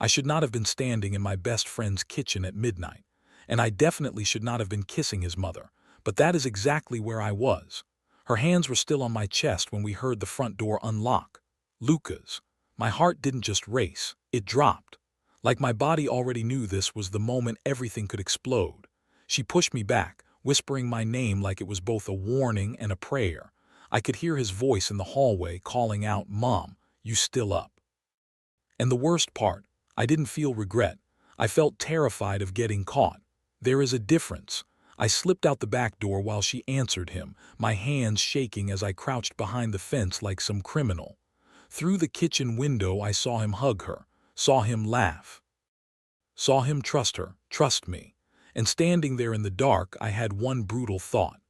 I should not have been standing in my best friend's kitchen at midnight, and I definitely should not have been kissing his mother, but that is exactly where I was. Her hands were still on my chest when we heard the front door unlock. Luca's. My heart didn't just race, it dropped. Like my body already knew this was the moment everything could explode. She pushed me back, whispering my name like it was both a warning and a prayer. I could hear his voice in the hallway calling out, "Mom, you still up?" And the worst part, I didn't feel regret. I felt terrified of getting caught. There is a difference. I slipped out the back door while she answered him, my hands shaking as I crouched behind the fence like some criminal. Through the kitchen window I saw him hug her, saw him laugh, saw him trust her, trust me. And standing there in the dark, I had one brutal thought.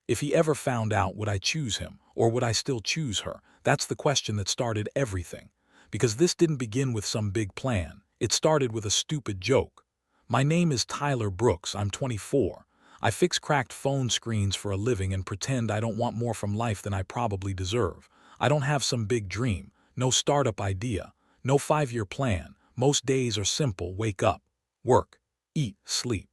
If he ever found out, would I choose him, or would I still choose her? That's the question that started everything. Because this didn't begin with some big plan. It started with a stupid joke. My name is Tyler Brooks, I'm 24. I fix cracked phone screens for a living and pretend I don't want more from life than I probably deserve. I don't have some big dream, no startup idea, no 5-year plan. Most days are simple: wake up, work, eat, sleep.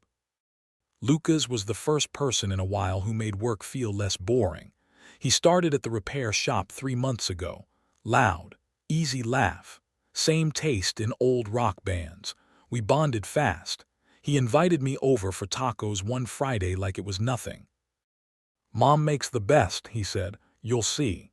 Lucas was the first person in a while who made work feel less boring. He started at the repair shop 3 months ago. Loud, easy laugh, same taste in old rock bands. We bonded fast. He invited me over for tacos one Friday like it was nothing. "Mom makes the best," he said. "You'll see."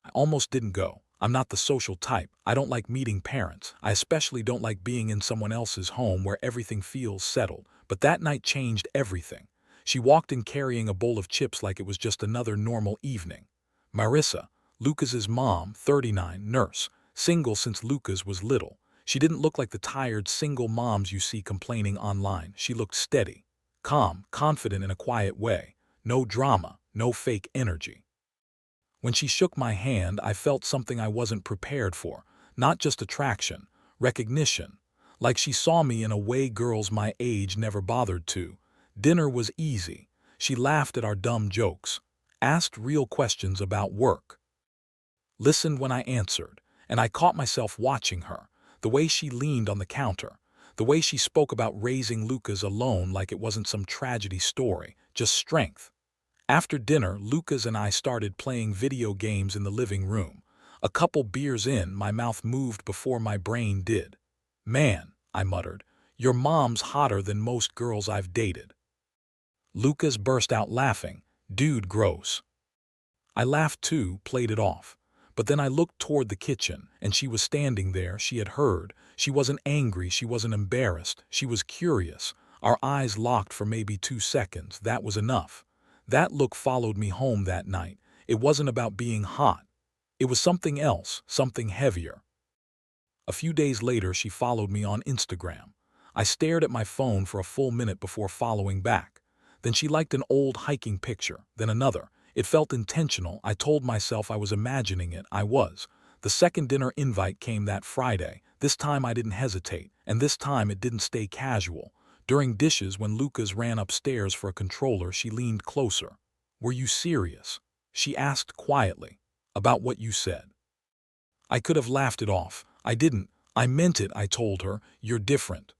I almost didn't go. I'm not the social type. I don't like meeting parents. I especially don't like being in someone else's home where everything feels settled. But that night changed everything. She walked in carrying a bowl of chips like it was just another normal evening. Marissa, Lucas's mom, 39, nurse, single since Lucas was little. She didn't look like the tired single moms you see complaining online. She looked steady, calm, confident in a quiet way. No drama, no fake energy. When she shook my hand, I felt something I wasn't prepared for. Not just attraction, recognition. Like she saw me in a way girls my age never bothered to. Dinner was easy. She laughed at our dumb jokes, asked real questions about work, listened when I answered, and I caught myself watching her. The way she leaned on the counter, the way she spoke about raising Lucas alone like it wasn't some tragedy story, just strength. After dinner, Lucas and I started playing video games in the living room. A couple beers in, my mouth moved before my brain did. "Man," I muttered, "your mom's hotter than most girls I've dated." Lucas burst out laughing. "Dude, gross." I laughed too, played it off. But then I looked toward the kitchen, and she was standing there. She had heard. She wasn't angry, she wasn't embarrassed, she was curious. Our eyes locked for maybe 2 seconds. That was enough. That look followed me home that night. It wasn't about being hot. It was something else, something heavier. A few days later, she followed me on Instagram. I stared at my phone for a full minute before following back. Then she liked an old hiking picture, then another. It felt intentional. I told myself I was imagining it. I was. The second dinner invite came that Friday. This time I didn't hesitate, and this time it didn't stay casual. During dishes, when Lucas ran upstairs for a controller, she leaned closer. "Were you serious?" she asked quietly. "About what you said?" I could have laughed it off. I didn't. "I meant it," I told her. "You're different."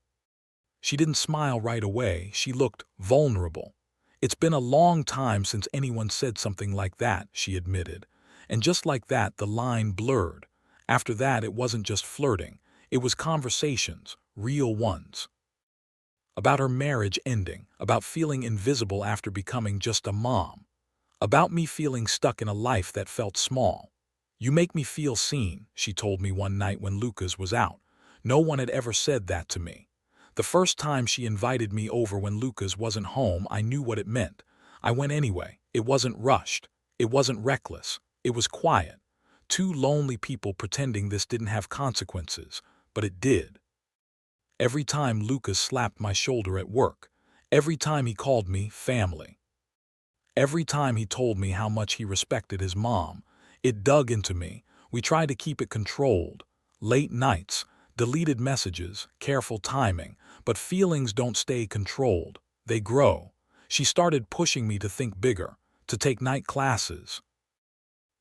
She didn't smile right away. She looked vulnerable. "It's been a long time since anyone said something like that," she admitted. And just like that, the line blurred. After that, it wasn't just flirting. It was conversations, real ones. About her marriage ending, about feeling invisible after becoming just a mom. About me feeling stuck in a life that felt small. "You make me feel seen," she told me one night when Lucas was out. No one had ever said that to me. The first time she invited me over when Lucas wasn't home, I knew what it meant. I went anyway. It wasn't rushed. It wasn't reckless. It was quiet. Two lonely people pretending this didn't have consequences, but it did. Every time Lucas slapped my shoulder at work. Every time he called me family. Every time he told me how much he respected his mom. It dug into me. We tried to keep it controlled. Late nights, deleted messages, careful timing. But feelings don't stay controlled. They grow. She started pushing me to think bigger, to take night classes,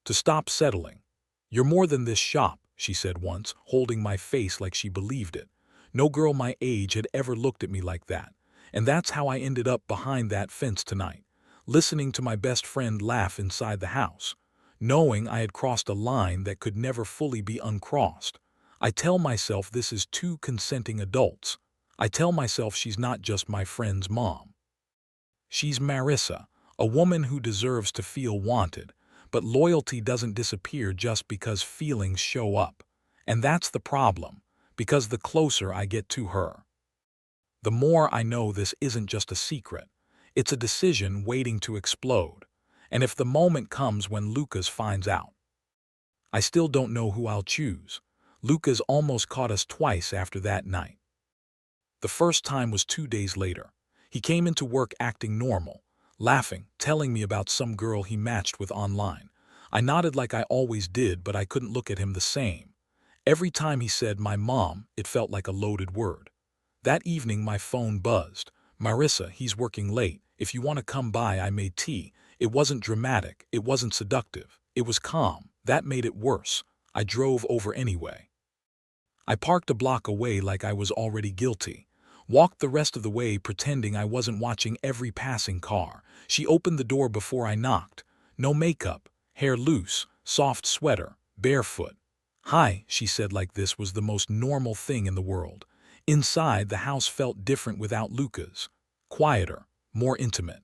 to stop settling. "You're more than this shop," she said once, holding my face like she believed it. No girl my age had ever looked at me like that. And that's how I ended up behind that fence tonight, listening to my best friend laugh inside the house, knowing I had crossed a line that could never fully be uncrossed. I tell myself this is two consenting adults. I tell myself she's not just my friend's mom. She's Marissa, a woman who deserves to feel wanted, but loyalty doesn't disappear just because feelings show up. And that's the problem, because the closer I get to her, the more I know this isn't just a secret. It's a decision waiting to explode. And if the moment comes when Lucas finds out, I still don't know who I'll choose. Lucas almost caught us twice after that night. The first time was 2 days later. He came into work acting normal, laughing, telling me about some girl he matched with online. I nodded like I always did, but I couldn't look at him the same. Every time he said "my mom," it felt like a loaded word. That evening my phone buzzed. "Marissa, he's working late. If you want to come by, I made tea." It wasn't dramatic, it wasn't seductive. It was calm. That made it worse. I drove over anyway. I parked a block away like I was already guilty. Walked the rest of the way pretending I wasn't watching every passing car. She opened the door before I knocked. No makeup, hair loose, soft sweater, barefoot. "Hi," she said like this was the most normal thing in the world. Inside, the house felt different without Lucas. Quieter, more intimate.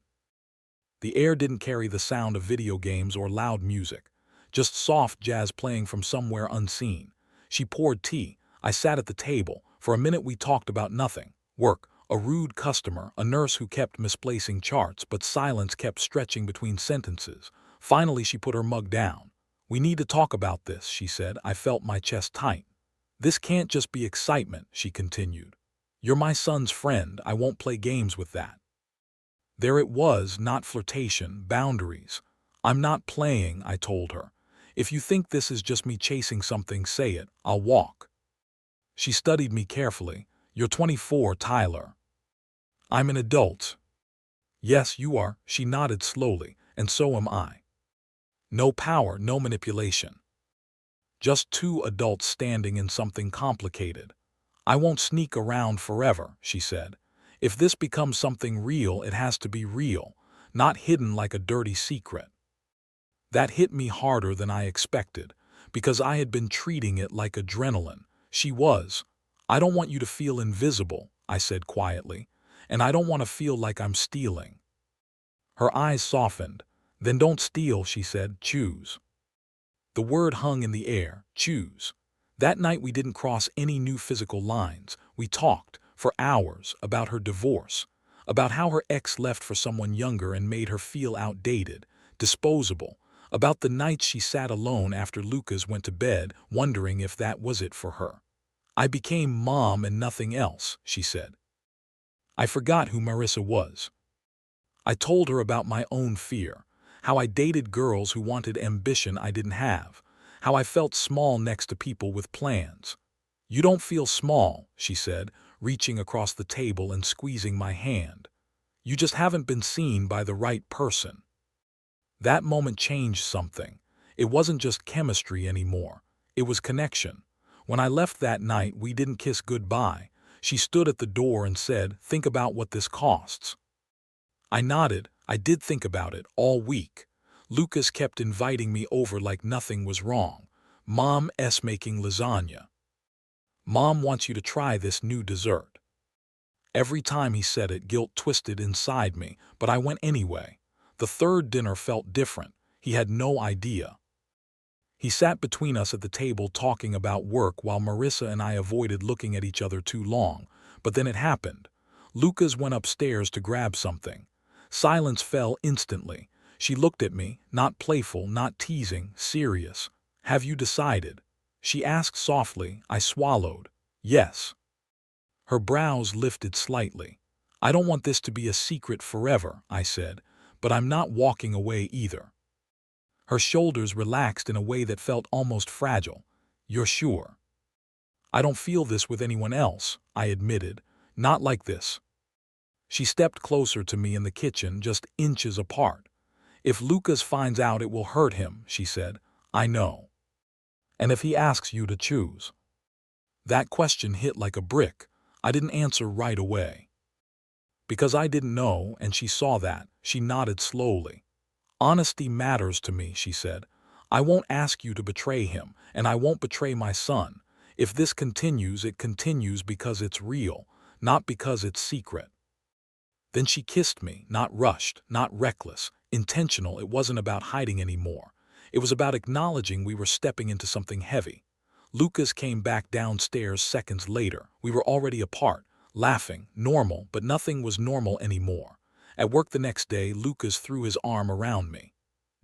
The air didn't carry the sound of video games or loud music. Just soft jazz playing from somewhere unseen. She poured tea. I sat at the table. For a minute we talked about nothing. Work, a rude customer, a nurse who kept misplacing charts, but silence kept stretching between sentences. Finally she put her mug down. "We need to talk about this," she said. I felt my chest tight. "This can't just be excitement," she continued. "You're my son's friend. I won't play games with that." There it was, not flirtation, boundaries. "I'm not playing," I told her. "If you think this is just me chasing something, say it. I'll walk." She studied me carefully. "You're 24, Tyler." "I'm an adult." "Yes, you are," she nodded slowly, "and so am I." No power, no manipulation. Just two adults standing in something complicated. "I won't sneak around forever," she said. "If this becomes something real, it has to be real, not hidden like a dirty secret." That hit me harder than I expected, because I had been treating it like adrenaline. She was. "I don't want you to feel invisible," I said quietly, "and I don't want to feel like I'm stealing." Her eyes softened. "Then don't steal," she said. "Choose." The word hung in the air, choose. That night we didn't cross any new physical lines. We talked, for hours, about her divorce, about how her ex left for someone younger and made her feel outdated, disposable, about the nights she sat alone after Lucas went to bed, wondering if that was it for her. "I became mom and nothing else," she said. I forgot who Marissa was. I told her about my own fear, how I dated girls who wanted ambition I didn't have, how I felt small next to people with plans. "You don't feel small," she said, reaching across the table and squeezing my hand. "You just haven't been seen by the right person." That moment changed something. It wasn't just chemistry anymore. It was connection. When I left that night, we didn't kiss goodbye. She stood at the door and said, "Think about what this costs." I nodded. I did think about it all week. Lucas kept inviting me over like nothing was wrong. "Mom's making lasagna. Mom wants you to try this new dessert." Every time he said it, guilt twisted inside me, but I went anyway. The third dinner felt different. He had no idea. He sat between us at the table talking about work while Marissa and I avoided looking at each other too long. But then it happened. Lucas went upstairs to grab something. Silence fell instantly. She looked at me, not playful, not teasing, serious. "Have you decided?" she asked softly. I swallowed. "Yes." Her brows lifted slightly. "I don't want this to be a secret forever," I said, "but I'm not walking away either." Her shoulders relaxed in a way that felt almost fragile. "You're sure?" "I don't feel this with anyone else," I admitted. "Not like this." She stepped closer to me in the kitchen, just inches apart. "If Lucas finds out, it will hurt him," she said. "I know." And if he asks you to choose? That question hit like a brick. I didn't answer right away. Because I didn't know, and she saw that. She nodded slowly. Honesty matters to me, she said. I won't ask you to betray him, and I won't betray my son. If this continues, it continues because it's real, not because it's secret. Then she kissed me, not rushed, not reckless, intentional. It wasn't about hiding anymore. It was about acknowledging we were stepping into something heavy. Lucas came back downstairs seconds later. We were already apart, laughing, normal, but nothing was normal anymore. At work the next day, Lucas threw his arm around me.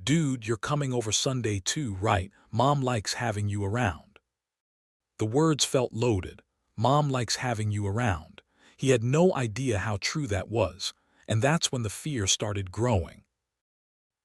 Dude, you're coming over Sunday too, right? Mom likes having you around. The words felt loaded. Mom likes having you around. He had no idea how true that was, and that's when the fear started growing.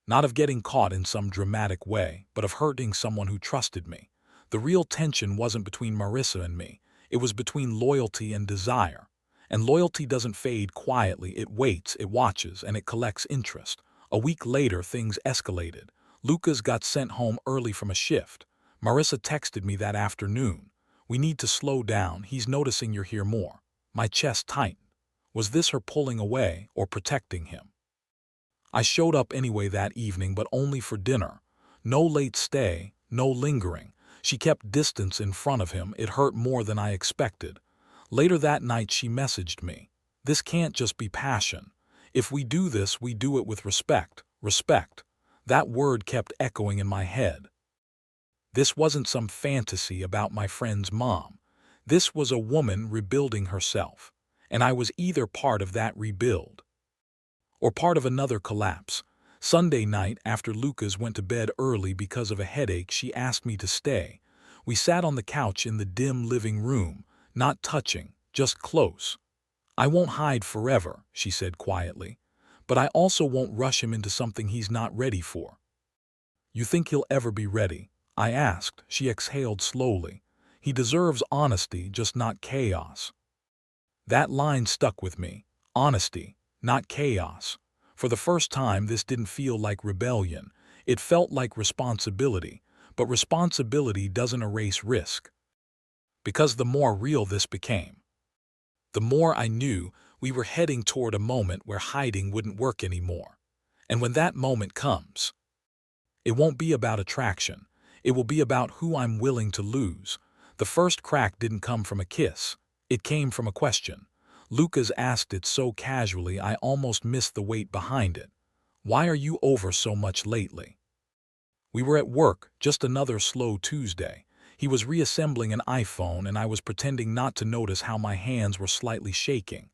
Not of getting caught in some dramatic way, but of hurting someone who trusted me. The real tension wasn't between Marissa and me. It was between loyalty and desire. And loyalty doesn't fade quietly. It waits, it watches, and it collects interest. A week later, things escalated. Lucas got sent home early from a shift. Marissa texted me that afternoon. We need to slow down. He's noticing you're here more. My chest tightened. Was this her pulling away or protecting him? I showed up anyway that evening, but only for dinner. No late stay, no lingering. She kept distance in front of him. It hurt more than I expected. Later that night she messaged me. This can't just be passion. If we do this, we do it with respect. Respect. That word kept echoing in my head. This wasn't some fantasy about my friend's mom. This was a woman rebuilding herself. And I was either part of that rebuild or part of another collapse. Sunday night, after Lucas went to bed early because of a headache, she asked me to stay. We sat on the couch in the dim living room, not touching, just close. I won't hide forever, she said quietly, but I also won't rush him into something he's not ready for. You think he'll ever be ready? I asked. She exhaled slowly. He deserves honesty, just not chaos. That line stuck with me. Honesty, not chaos. For the first time, this didn't feel like rebellion. It felt like responsibility. But responsibility doesn't erase risk. Because the more real this became, the more I knew we were heading toward a moment where hiding wouldn't work anymore. And when that moment comes, it won't be about attraction. It will be about who I'm willing to lose. The first crack didn't come from a kiss. It came from a question. Lucas asked it so casually I almost missed the weight behind it. Why are you over so much lately? We were at work, just another slow Tuesday. He was reassembling an iPhone and I was pretending not to notice how my hands were slightly shaking.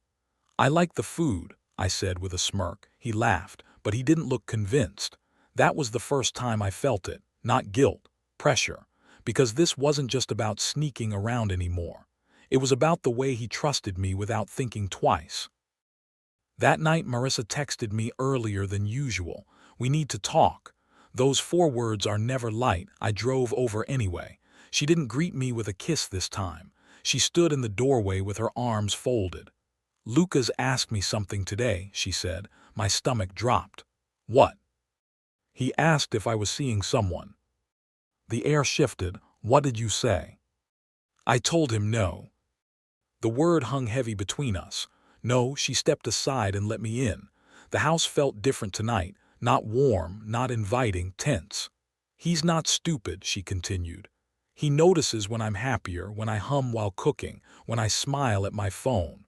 I like the food, I said with a smirk. He laughed, but he didn't look convinced. That was the first time I felt it, not guilt, pressure, because this wasn't just about sneaking around anymore. It was about the way he trusted me without thinking twice. That night Marissa texted me earlier than usual. We need to talk. Those 4 words are never light. I drove over anyway. She didn't greet me with a kiss this time. She stood in the doorway with her arms folded. Lucas asked me something today, she said. My stomach dropped. What? He asked if I was seeing someone. The air shifted. What did you say? I told him no. The word hung heavy between us. No, she stepped aside and let me in. The house felt different tonight. Not warm, not inviting, tense. He's not stupid, she continued. He notices when I'm happier, when I hum while cooking, when I smile at my phone.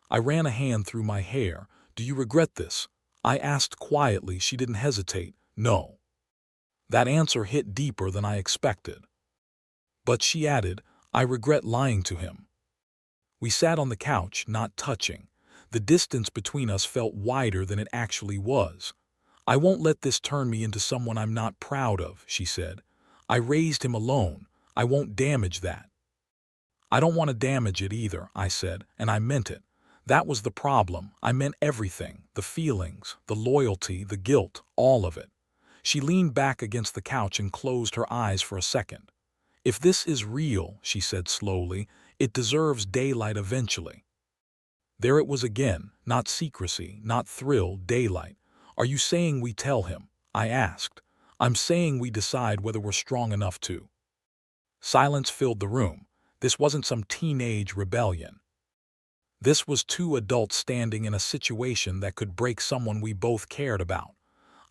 I ran a hand through my hair. Do you regret this? I asked quietly. She didn't hesitate. No. That answer hit deeper than I expected. But she added, I regret lying to him. We sat on the couch, not touching. The distance between us felt wider than it actually was. I won't let this turn me into someone I'm not proud of, she said. I raised him alone. I won't damage that. I don't want to damage it either, I said, and I meant it. That was the problem. I meant everything, the feelings, the loyalty, the guilt, all of it. She leaned back against the couch and closed her eyes for a second. If this is real, she said slowly, it deserves daylight eventually. There it was again, not secrecy, not thrill, daylight. Are you saying we tell him? I asked. I'm saying we decide whether we're strong enough to. Silence filled the room. This wasn't some teenage rebellion. This was two adults standing in a situation that could break someone we both cared about.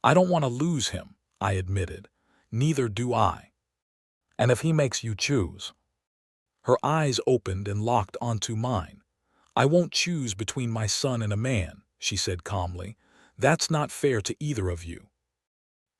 I don't want to lose him, I admitted. Neither do I. And if he makes you choose. Her eyes opened and locked onto mine. I won't choose between my son and a man, she said calmly. That's not fair to either of you.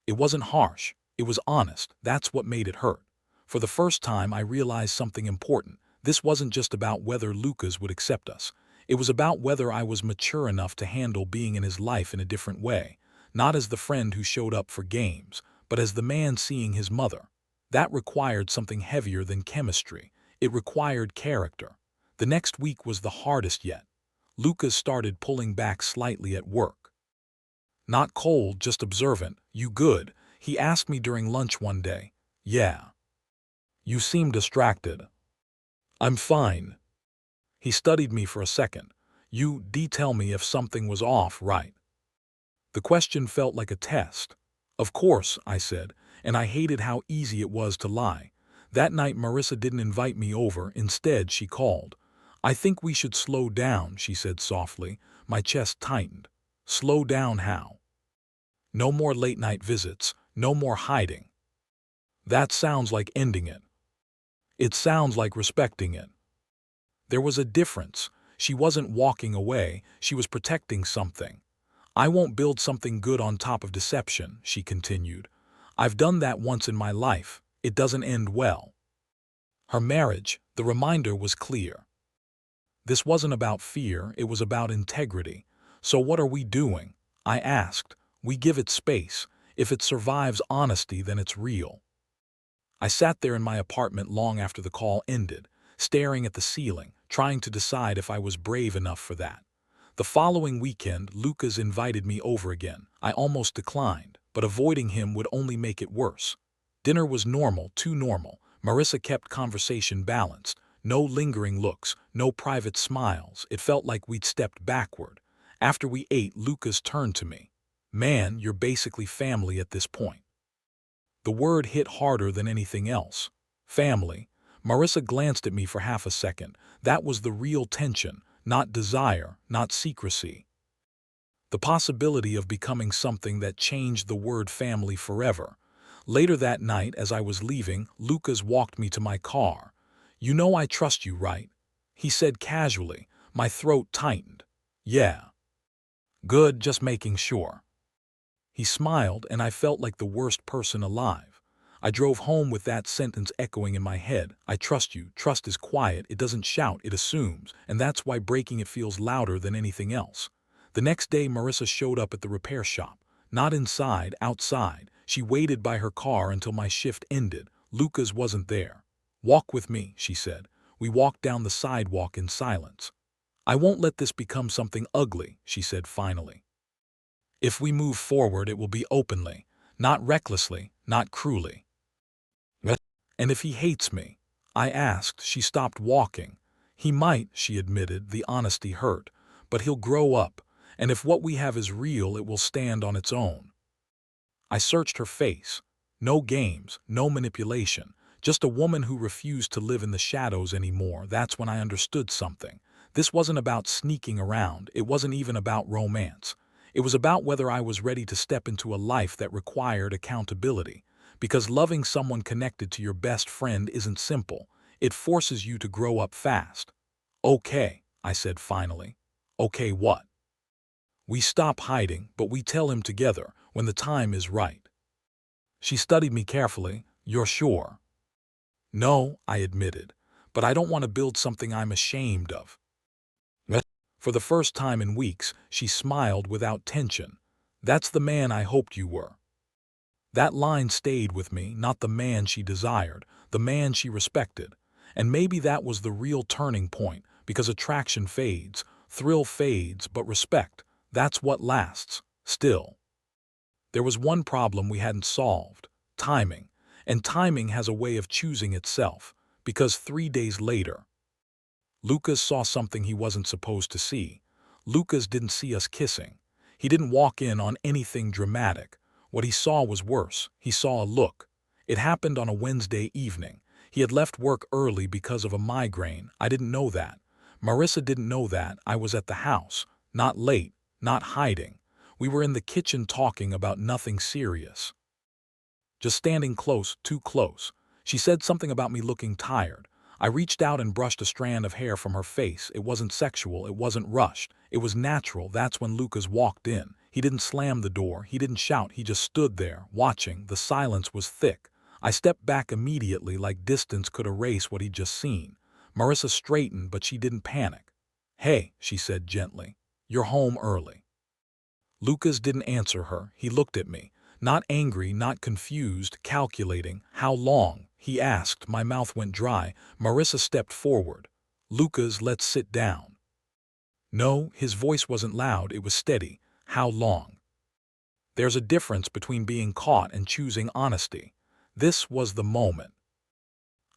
It wasn't harsh. It was honest. That's what made it hurt. For the first time, I realized something important. This wasn't just about whether Lucas would accept us. It was about whether I was mature enough to handle being in his life in a different way, not as the friend who showed up for games, but as the man seeing his mother. That required something heavier than chemistry. It required character. The next week was the hardest yet. Lucas started pulling back slightly at work. Not cold, just observant. You good? He asked me during lunch one day. Yeah. You seem distracted. I'm fine. He studied me for a second. You tell me if something was off, right? The question felt like a test. Of course, I said, and I hated how easy it was to lie. That night Marissa didn't invite me over. Instead, she called. I think we should slow down, she said softly. My chest tightened. Slow down how? No more late-night visits. No more hiding. That sounds like ending it. It sounds like respecting it. There was a difference. She wasn't walking away. She was protecting something. I won't build something good on top of deception, she continued. I've done that once in my life. It doesn't end well. Her marriage, the reminder was clear. This wasn't about fear, it was about integrity. So what are we doing? I asked. We give it space. If it survives honesty, then it's real. I sat there in my apartment long after the call ended, staring at the ceiling, trying to decide if I was brave enough for that. The following weekend, Lucas invited me over again. I almost declined, but avoiding him would only make it worse. Dinner was normal, too normal. Marissa kept conversation balanced. No lingering looks, no private smiles. It felt like we'd stepped backward. After we ate, Lucas turned to me. Man, you're basically family at this point. The word hit harder than anything else. Family. Marissa glanced at me for half a second. That was the real tension, not desire, not secrecy. The possibility of becoming something that changed the word family forever. Later that night, as I was leaving, Lucas walked me to my car. You know I trust you, right? He said casually. My throat tightened. Yeah. Good, just making sure. He smiled, and I felt like the worst person alive. I drove home with that sentence echoing in my head. I trust you. Trust is quiet. It doesn't shout. It assumes. And that's why breaking it feels louder than anything else. The next day, Marissa showed up at the repair shop. Not inside, outside. She waited by her car until my shift ended. Lucas wasn't there. Walk with me, she said. We walked down the sidewalk in silence. I won't let this become something ugly, she said finally. If we move forward, it will be openly, not recklessly, not cruelly. And if he hates me? I asked. She stopped walking. He might, she admitted, the honesty hurt, but he'll grow up, and if what we have is real, it will stand on its own. I searched her face. No games, no manipulation, just a woman who refused to live in the shadows anymore. That's when I understood something. This wasn't about sneaking around. It wasn't even about romance. It was about whether I was ready to step into a life that required accountability. Because loving someone connected to your best friend isn't simple. It forces you to grow up fast. Okay, I said finally. Okay, what? We stop hiding, but we tell him together when the time is right. She studied me carefully. You're sure? No, I admitted, but I don't want to build something I'm ashamed of. For the first time in weeks, she smiled without tension. That's the man I hoped you were. That line stayed with me, not the man she desired, the man she respected. And maybe that was the real turning point, because attraction fades, thrill fades, but respect, that's what lasts, still. There was one problem we hadn't solved, timing. And timing has a way of choosing itself, because 3 days later, Lucas saw something he wasn't supposed to see. Lucas didn't see us kissing. He didn't walk in on anything dramatic. What he saw was worse. He saw a look. It happened on a Wednesday evening. He had left work early because of a migraine. I didn't know that. Marissa didn't know that. I was at the house. Not late, not hiding. We were in the kitchen talking about nothing serious. Just standing close, too close. She said something about me looking tired. I reached out and brushed a strand of hair from her face. It wasn't sexual, it wasn't rushed. It was natural. That's when Lucas walked in. He didn't slam the door, he didn't shout, he just stood there, watching. The silence was thick. I stepped back immediately, like distance could erase what he'd just seen. Marissa straightened, but she didn't panic. "Hey," she said gently. "You're home early." Lucas didn't answer her. He looked at me. Not angry, not confused, calculating. "How long?" he asked. My mouth went dry. Marissa stepped forward. "Lucas, let's sit down." No, his voice wasn't loud, it was steady. "How long?" There's a difference between being caught and choosing honesty. This was the moment.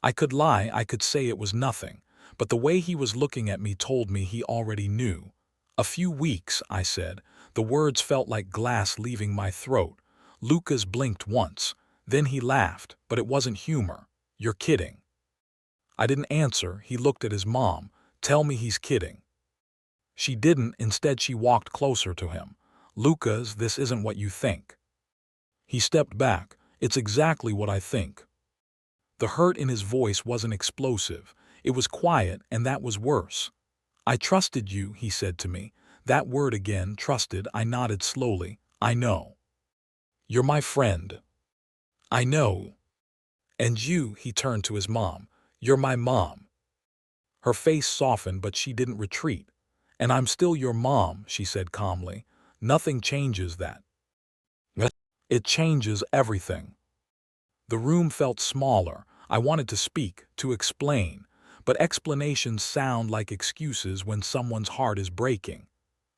I could lie, I could say it was nothing, but the way he was looking at me told me he already knew. "A few weeks," I said. The words felt like glass leaving my throat. Lucas blinked once. Then he laughed, but it wasn't humor. "You're kidding." I didn't answer. He looked at his mom. "Tell me he's kidding." She didn't. Instead, she walked closer to him. "Lucas, this isn't what you think." He stepped back. "It's exactly what I think." The hurt in his voice wasn't explosive. It was quiet, and that was worse. "I trusted you," he said to me. That word again, trusted. I nodded slowly. "I know. You're my friend." "I know." "And you," he turned to his mom. "You're my mom." Her face softened, but she didn't retreat. "And I'm still your mom," she said calmly. "Nothing changes that." "It changes everything." The room felt smaller. I wanted to speak, to explain, but explanations sound like excuses when someone's heart is breaking.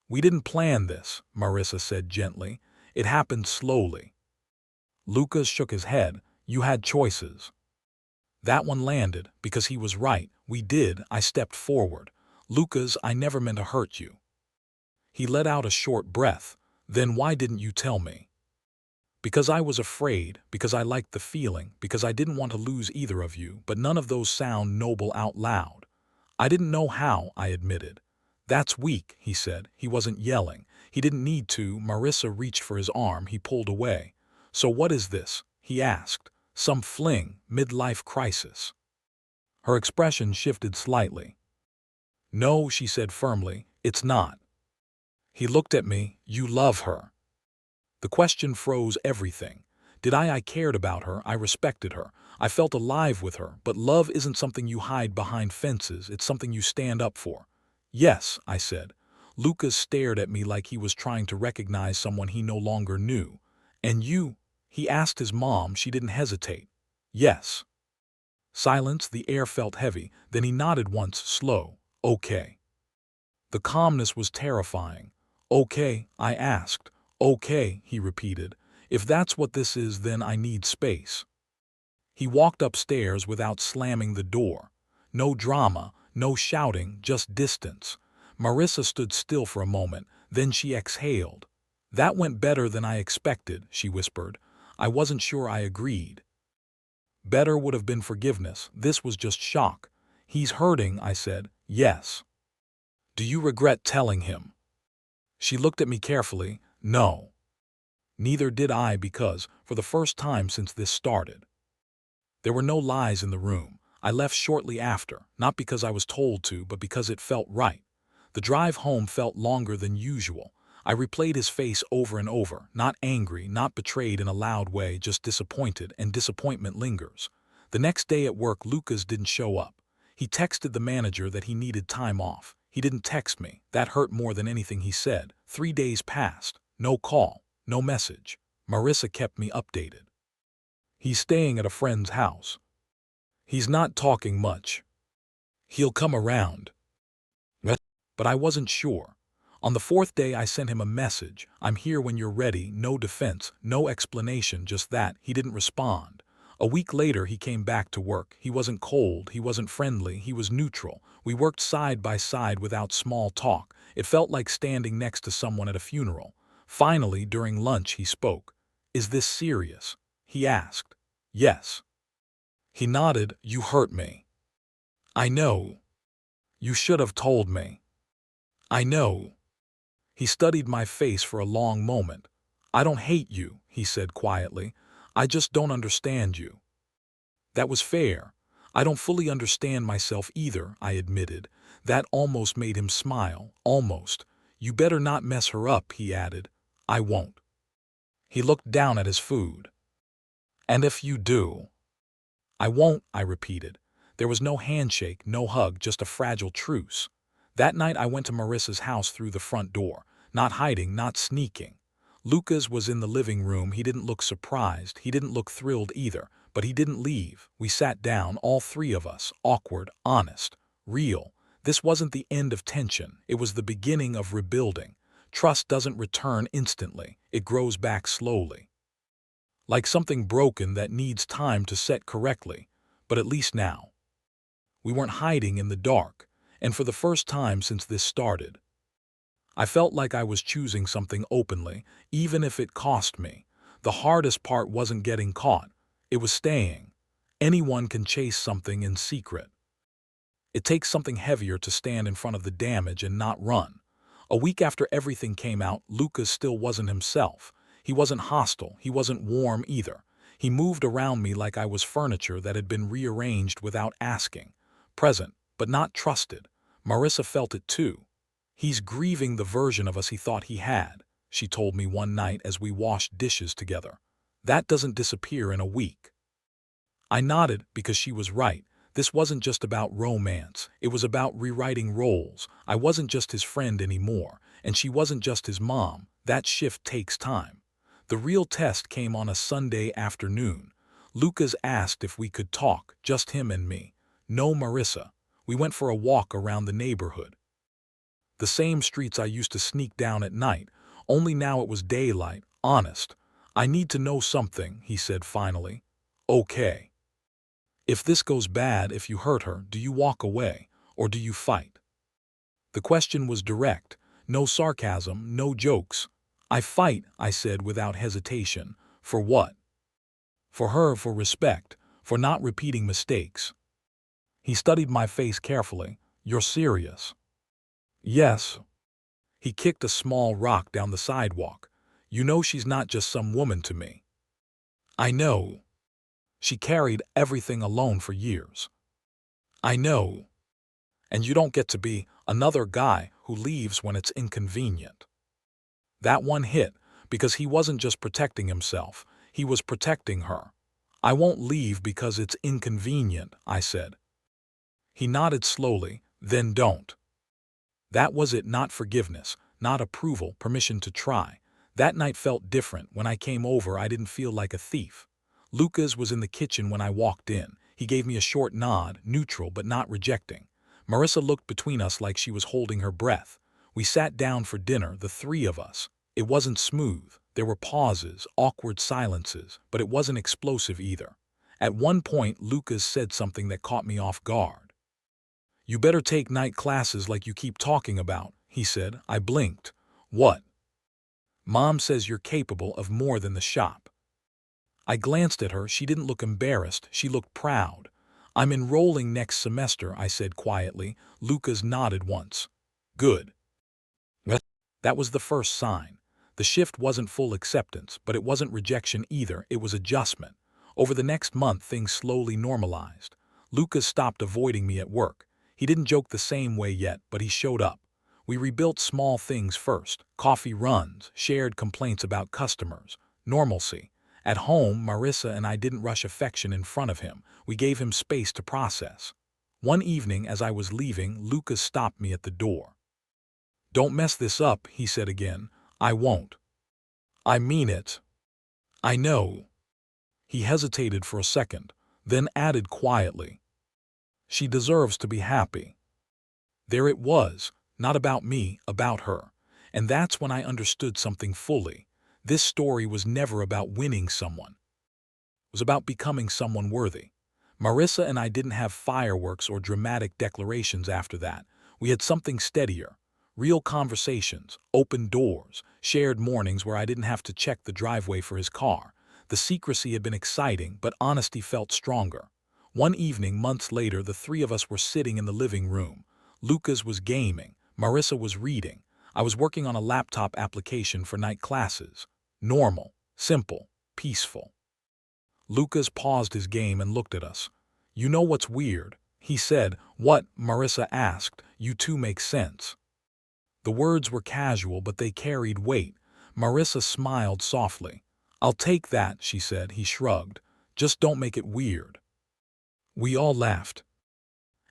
"We didn't plan this," Marissa said gently. "It happened slowly." Lucas shook his head. "You had choices." That one landed, because he was right. "We did." I stepped forward. "Lucas, I never meant to hurt you." He let out a short breath. "Then why didn't you tell me?" "Because I was afraid, because I liked the feeling, because I didn't want to lose either of you, but none of those sound noble out loud." "I didn't know how," I admitted. "That's weak," he said. He wasn't yelling. He didn't need to. Marissa reached for his arm. He pulled away. "So what is this?" he asked. "Some fling, midlife crisis?" Her expression shifted slightly. "No," she said firmly, "it's not." He looked at me. "You love her." The question froze everything. Did I cared about her, I respected her, I felt alive with her, but love isn't something you hide behind fences, it's something you stand up for. "Yes," I said. Lucas stared at me like he was trying to recognize someone he no longer knew. "And you?" he asked his mom. She didn't hesitate. "Yes." Silence, the air felt heavy, then he nodded once, slow. "Okay." The calmness was terrifying. "Okay?" I asked. "Okay," he repeated. "If that's what this is, then I need space." He walked upstairs without slamming the door. No drama, no shouting, just distance. Marissa stood still for a moment, then she exhaled. "That went better than I expected," she whispered. I wasn't sure I agreed. Better would have been forgiveness. This was just shock. "He's hurting," I said. "Yes." "Do you regret telling him?" She looked at me carefully. "No." Neither did I because, for the first time since this started. There were no lies in the room. I left shortly after, not because I was told to, but because it felt right. The drive home felt longer than usual. I replayed his face over and over, not angry, not betrayed in a loud way, just disappointed, and disappointment lingers. The next day at work, Lucas didn't show up. He texted the manager that he needed time off. He didn't text me. That hurt more than anything he said. 3 days passed. No call, no message. Marissa kept me updated. "He's staying at a friend's house. He's not talking much. He'll come around." But I wasn't sure. On the 4th day I sent him a message. "I'm here when you're ready." No defense, no explanation, just that. He didn't respond. A week later he came back to work. He wasn't cold, he wasn't friendly, he was neutral. We worked side by side without small talk. It felt like standing next to someone at a funeral. Finally, during lunch he spoke. "Is this serious?" he asked. "Yes." He nodded. You hurt me. I know. You should have told me. I know. He studied my face for a long moment. I don't hate you, he said quietly. I just don't understand you. That was fair. I don't fully understand myself either, I admitted. That almost made him smile, almost. You better not mess her up, he added. I won't. He looked down at his food. And if you do? I won't, I repeated. There was no handshake, no hug, just a fragile truce. That night I went to Marissa's house through the front door, not hiding, not sneaking. Lucas was in the living room. He didn't look surprised. He didn't look thrilled either, but he didn't leave. We sat down, all three of us, awkward, honest, real. This wasn't the end of tension. It was the beginning of rebuilding. Trust doesn't return instantly. It grows back slowly. Like something broken that needs time to set correctly, but at least now. We weren't hiding in the dark, and for the first time since this started, I felt like I was choosing something openly, even if it cost me. The hardest part wasn't getting caught, it was staying. Anyone can chase something in secret. It takes something heavier to stand in front of the damage and not run. A week after everything came out, Lucas still wasn't himself. He wasn't hostile, he wasn't warm either. He moved around me like I was furniture that had been rearranged without asking. Present, but not trusted. Marissa felt it too. He's grieving the version of us he thought he had, she told me one night as we washed dishes together. That doesn't disappear in a week. I nodded because she was right. This wasn't just about romance. It was about rewriting roles. I wasn't just his friend anymore, and she wasn't just his mom. That shift takes time. The real test came on a Sunday afternoon. Lucas asked if we could talk, just him and me. No Marissa. We went for a walk around the neighborhood. The same streets I used to sneak down at night, only now it was daylight, honest. I need to know something, he said finally. Okay. If this goes bad, if you hurt her, do you walk away, or do you fight? The question was direct, no sarcasm, no jokes. I fight, I said without hesitation. For what? For her, for respect, for not repeating mistakes. He studied my face carefully. You're serious? Yes. He kicked a small rock down the sidewalk. You know she's not just some woman to me. I know. She carried everything alone for years. I know. And you don't get to be another guy who leaves when it's inconvenient. That one hit, because he wasn't just protecting himself, he was protecting her. I won't leave because it's inconvenient, I said. He nodded slowly, then don't. That was it, not forgiveness, not approval, permission to try. That night felt different. When I came over, I didn't feel like a thief. Lucas was in the kitchen when I walked in. He gave me a short nod, neutral but not rejecting. Marissa looked between us like she was holding her breath. We sat down for dinner, the three of us. It wasn't smooth. There were pauses, awkward silences, but it wasn't explosive either. At one point, Lucas said something that caught me off guard. You better take night classes like you keep talking about, he said. I blinked. What? Mom says you're capable of more than the shop. I glanced at her. She didn't look embarrassed. She looked proud. I'm enrolling next semester, I said quietly. Lucas nodded once. Good. That was the first sign. The shift wasn't full acceptance, but it wasn't rejection either. It was adjustment. Over the next month, things slowly normalized. Lucas stopped avoiding me at work. He didn't joke the same way yet, but he showed up. We rebuilt small things first. Coffee runs, shared complaints about customers, normalcy. At home, Marissa and I didn't rush affection in front of him. We gave him space to process. One evening, as I was leaving, Lucas stopped me at the door. Don't mess this up, he said again. I won't. I mean it. I know. He hesitated for a second, then added quietly. She deserves to be happy. There it was, not about me, about her. And that's when I understood something fully. This story was never about winning someone. It was about becoming someone worthy. Marissa and I didn't have fireworks or dramatic declarations after that. We had something steadier. Real conversations, open doors, shared mornings where I didn't have to check the driveway for his car. The secrecy had been exciting, but honesty felt stronger. One evening, months later, the three of us were sitting in the living room. Lucas was gaming, Marissa was reading. I was working on a laptop application for night classes. Normal, simple, peaceful. Lucas paused his game and looked at us. "You know what's weird?" he said. "What?" Marissa asked. "You two make sense." The words were casual, but they carried weight. Marissa smiled softly. "I'll take that," she said. He shrugged. "Just don't make it weird." We all laughed.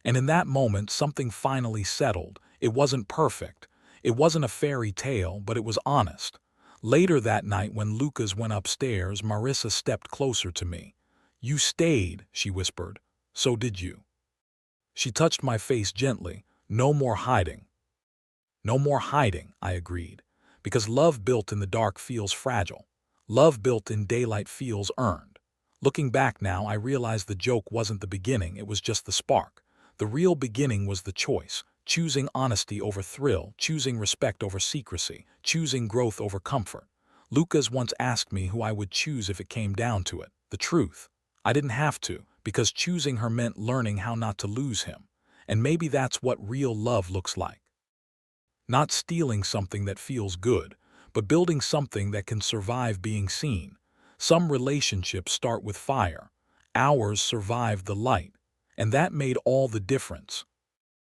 And in that moment, something finally settled. It wasn't perfect. It wasn't a fairy tale, but it was honest. Later that night, when Lucas went upstairs, Marissa stepped closer to me. "You stayed," she whispered. "So did you." She touched my face gently. "No more hiding." "No more hiding," I agreed. Because love built in the dark feels fragile. Love built in daylight feels earned. Looking back now, I realize the joke wasn't the beginning, it was just the spark. The real beginning was the choice, choosing honesty over thrill, choosing respect over secrecy, choosing growth over comfort. Lucas once asked me who I would choose if it came down to it. The truth. I didn't have to, because choosing her meant learning how not to lose him. And maybe that's what real love looks like. Not stealing something that feels good, but building something that can survive being seen. Some relationships start with fire. Ours survived the light, and that made all the difference.